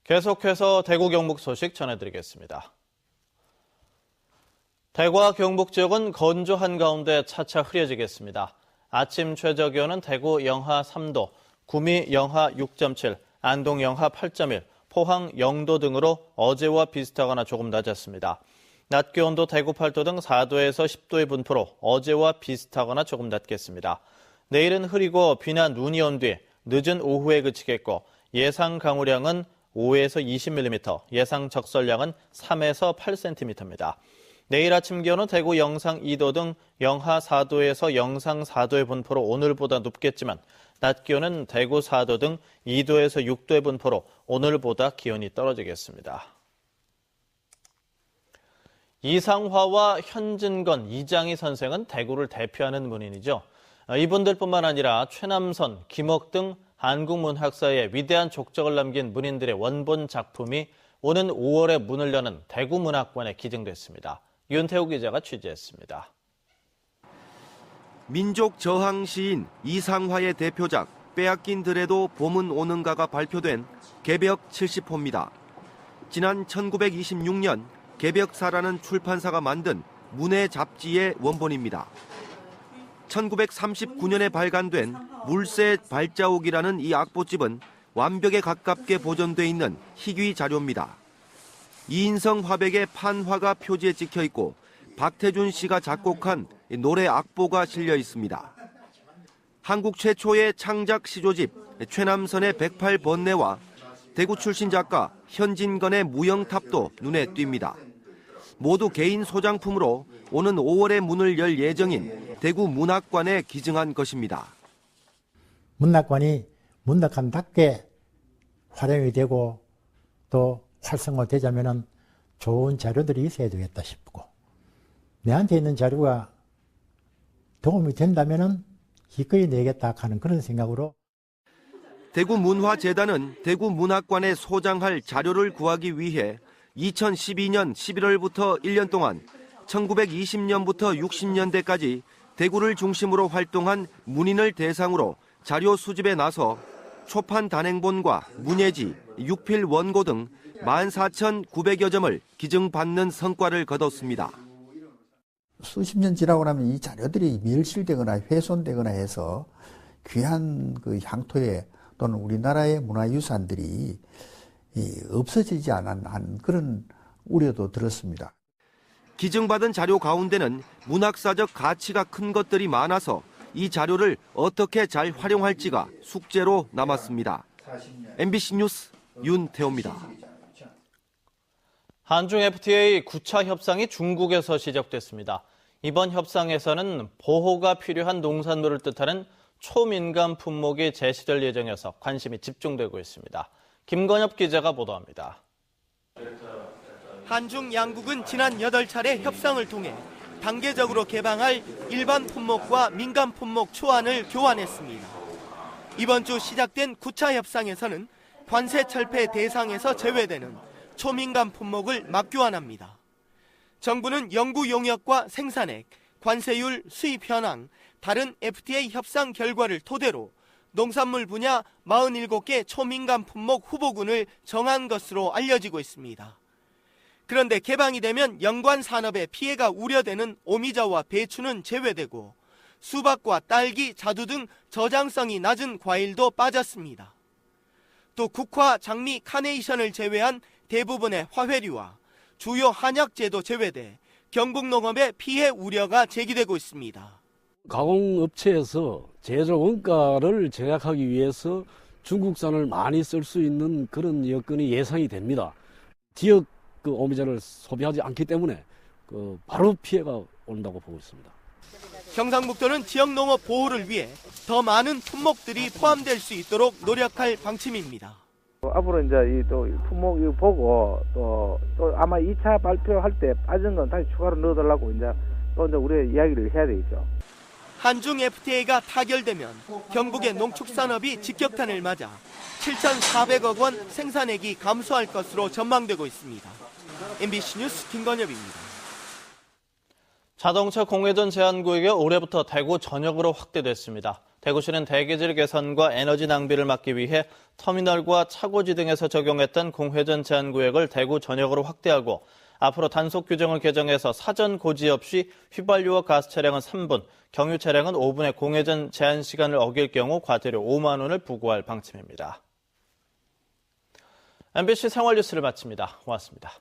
계속해서 대구 경북 소식 전해드리겠습니다. 대구와 경북 지역은 건조한 가운데 차차 흐려지겠습니다. 아침 최저기온은 대구 영하 3도, 구미 영하 6.7, 안동 영하 8.1, 포항 0도 등으로 어제와 비슷하거나 조금 낮았습니다. 낮 기온도 대구 8도 등 4도에서 10도의 분포로 어제와 비슷하거나 조금 낮겠습니다. 내일은 흐리고 비나 눈이 온 뒤 늦은 오후에 그치겠고 예상 강우량은 5에서 20mm, 예상 적설량은 3에서 8cm입니다. 내일 아침 기온은 대구 영상 2도 등 영하 4도에서 영상 4도의 분포로 오늘보다 높겠지만 낮 기온은 대구 4도 등 2도에서 6도의 분포로 오늘보다 기온이 떨어지겠습니다. 이상화와 현진건, 이장희 선생은 대구를 대표하는 문인이죠. 이분들뿐만 아니라 최남선, 김옥 등 한국문학사에 위대한 족적을 남긴 문인들의 원본 작품이 오는 5월에 문을 여는 대구문학관에 기증됐습니다. 윤태우 기자가 취재했습니다. 민족 저항 시인 이상화의 대표작 빼앗긴 들에도 봄은 오는가가 발표된 개벽 70호입니다. 지난 1926년 개벽사라는 출판사가 만든 문해 잡지의 원본입니다. 1939년에 발간된 물새 발자옥이라는 이 악보집은 완벽에 가깝게 보존돼 있는 희귀 자료입니다. 이인성 화백의 판화가 표지에 찍혀 있고 박태준 씨가 작곡한 노래 악보가 실려 있습니다. 한국 최초의 창작 시조집 최남선의 108번뇌와 대구 출신 작가 현진건의 무영탑도 눈에 띕니다. 모두 개인 소장품으로 오는 5월에 문을 열 예정인 대구 문학관에 기증한 것입니다. 문학관이 문학관답게 활용이 되고 또 활성화되자면 좋은 자료들이 있어야 되겠다 싶고 내한테 있는 자료가 도움이 된다면 기꺼이 내겠다 하는 그런 생각으로 대구문화재단은 대구문학관에 소장할 자료를 구하기 위해 2012년 11월부터 1년 동안 1920년부터 60년대까지 대구를 중심으로 활동한 문인을 대상으로 자료 수집에 나서 초판 단행본과 문예지, 육필 원고 등 14,900여 점을 기증받는 성과를 거뒀습니다. 수십 년 지나고 나면 이 자료들이 멸실되거나 훼손되거나 해서 귀한 그 향토에 또는 우리나라의 문화유산들이 없어지지 않은 그런 우려도 들었습니다. 기증받은 자료 가운데는 문학사적 가치가 큰 것들이 많아서 이 자료를 어떻게 잘 활용할지가 숙제로 남았습니다. MBC 뉴스 윤태호입니다. 한중 FTA 9차 협상이 중국에서 시작됐습니다. 이번 협상에서는 보호가 필요한 농산물을 뜻하는 초민감 품목이 제시될 예정이어서 관심이 집중되고 있습니다. 김건엽 기자가 보도합니다. 한중 양국은 지난 8차례 협상을 통해 단계적으로 개방할 일반 품목과 민감 품목 초안을 교환했습니다. 이번 주 시작된 9차 협상에서는 관세 철폐 대상에서 제외되는 초민감 품목을 맞교환합니다. 정부는 연구 용역과 생산액, 관세율, 수입 현황, 다른 FTA 협상 결과를 토대로 농산물 분야 47개 초민감 품목 후보군을 정한 것으로 알려지고 있습니다. 그런데 개방이 되면 연관 산업에 피해가 우려되는 오미자와 배추는 제외되고 수박과 딸기, 자두 등 저장성이 낮은 과일도 빠졌습니다. 또 국화, 장미, 카네이션을 제외한 대부분의 화훼류와 주요 한약재도 제외돼 경북농업의 피해 우려가 제기되고 있습니다. 가공업체에서 제조 원가를 절약하기 위해서 중국산을 많이 쓸 수 있는 그런 여건이 예상이 됩니다. 지역 오미자를 소비하지 않기 때문에 바로 피해가 온다고 보고 있습니다. 경상북도는 지역 농업 보호를 위해 더 많은 품목들이 포함될 수 있도록 노력할 방침입니다. 앞으로 이제 또 품목 이거 보고 또 아마 2차 발표할 때 빠진 건 다시 추가로 넣어달라고 이제 우리 이야기를 해야 되겠죠. 한중 FTA가 타결되면 경북의 농축산업이 직격탄을 맞아 7,400억 원 생산액이 감소할 것으로 전망되고 있습니다. MBC 뉴스 김건엽입니다. 자동차 공회전 제한 구역이 올해부터 대구 전역으로 확대됐습니다. 대구시는 대기질 개선과 에너지 낭비를 막기 위해 터미널과 차고지 등에서 적용했던 공회전 제한 구역을 대구 전역으로 확대하고 앞으로 단속 규정을 개정해서 사전 고지 없이 휘발유와 가스 차량은 3분, 경유 차량은 5분의 공회전 제한 시간을 어길 경우 과태료 5만 원을 부과할 방침입니다. MBC 생활뉴스를 마칩니다. 고맙습니다.